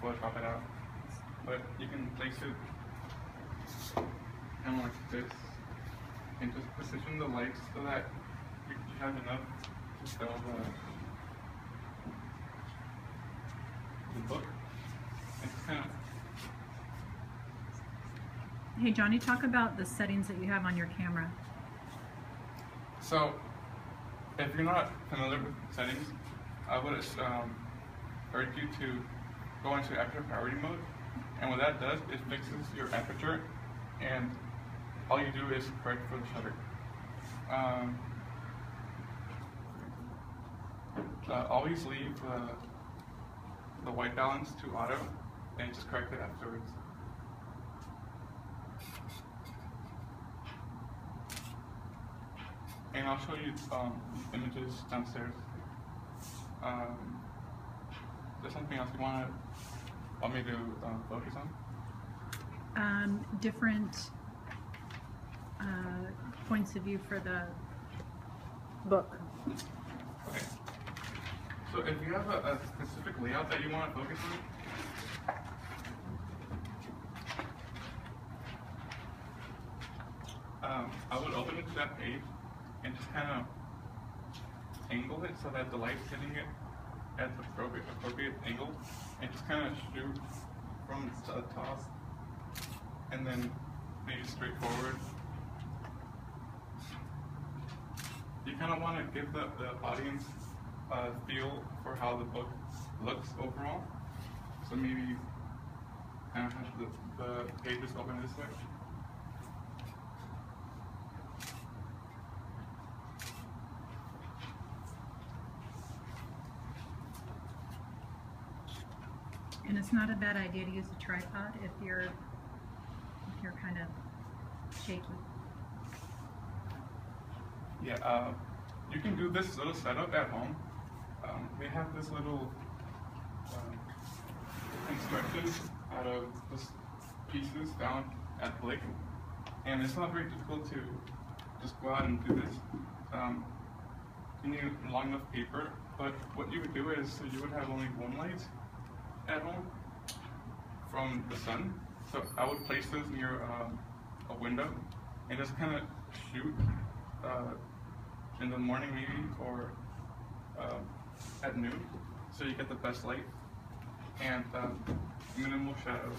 Photoshop it out. But you can place it kind of like this, and just position the lights so that you have enough to sell the book. And just kind of. Hey Johnny, talk about the settings that you have on your camera. So, if you're not familiar with settings, I would urge you to go into aperture priority mode, and what that does is fixes your aperture, and all you do is correct for the shutter. Always leave the white balance to auto, and just correct it afterwards. And I'll show you images downstairs. There's something else you want me to focus on? Different points of view for the book. Okay. So if you have a specific layout that you want to focus on, I would open it to that page and just kind of angle it so that the light's hitting it at the appropriate angle, and just kind of shoot from the top and then maybe straight forward. You kind of want to give the audience a feel for how the book looks overall. So maybe kind of have the pages open this way. And it's not a bad idea to use a tripod if you're kind of shaky. Yeah, you can do this little setup at home. We have this little instructions out of just pieces down at Blick, and it's not very difficult to just go out and do this. You need long enough paper, but what you would do is, so you would have only one light at home from the sun. So I would place this near a window and just kind of shoot in the morning maybe, or at noon, so you get the best light and minimal shadows.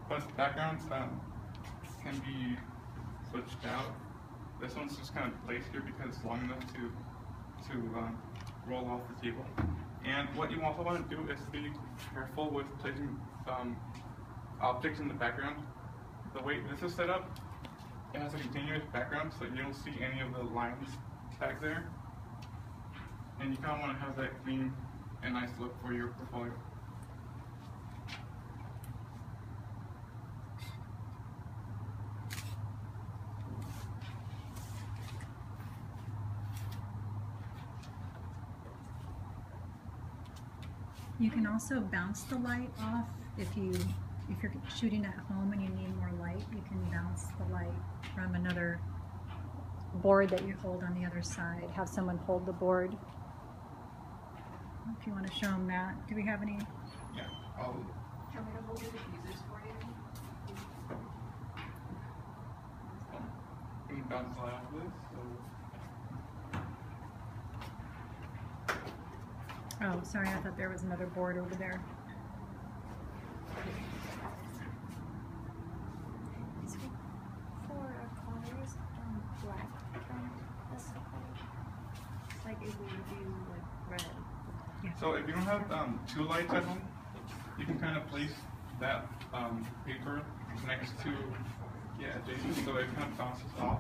But backgrounds can be switched out. This one's just kind of placed here because it's long enough to roll off the table. And what you also want to do is be careful with placing objects in the background. The way this is set up, it has a continuous background, so you don't see any of the lines back there. And you kind of want to have that clean and nice look for your portfolio. You can also bounce the light off if you're shooting at home and you need more light. You can bounce the light from another board that you hold on the other side. Have someone hold the board. If you want to show them that. Do we have any? Yeah, Do you want me to hold the diffusers for you? Can you bounce the light off of this? Oh, sorry, I thought there was another board over there. So for our colors, black that's the color. Like if we do like red. Yeah. So if you don't have two lights at home, you can kind of place that paper next to, adjacent, so it kind of bounces off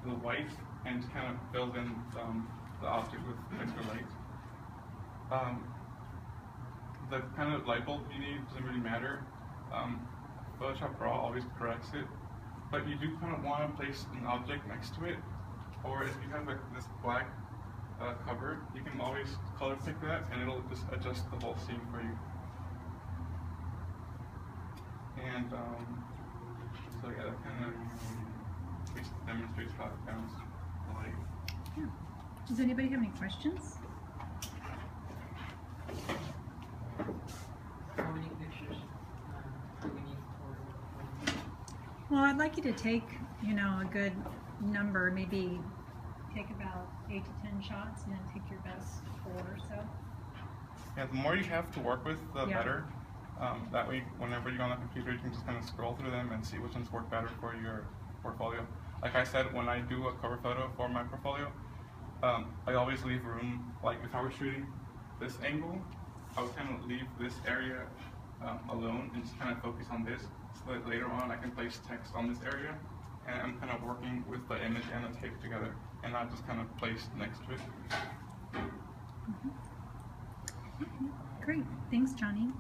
the white and kind of fills in the object with extra light. The kind of light bulb you need doesn't really matter. Photoshop Raw always corrects it, but you do kind of want to place an object next to it, or if you have like this black cover, you can always color pick that and it'll just adjust the whole scene for you. And so yeah, that kind of which demonstrates how to bounce the light. Yeah. Does anybody have any questions? How many pictures do we need for? Well, I'd like you to take, you know, a good number, maybe take about 8 to 10 shots, and then take your best 4 or so. Yeah, the more you have to work with, the Yeah. better. That way, whenever you go on the computer, you can just kind of scroll through them and see which ones work better for your portfolio. Like I said, when I do a cover photo for my portfolio, I always leave room. Like if I were shooting this angle, I would kind of leave this area alone and just kind of focus on this, so that later on I can place text on this area, and I'm kind of working with the image and the tape together, and not just kind of placed next to it. Okay. Great. Thanks, Johnny.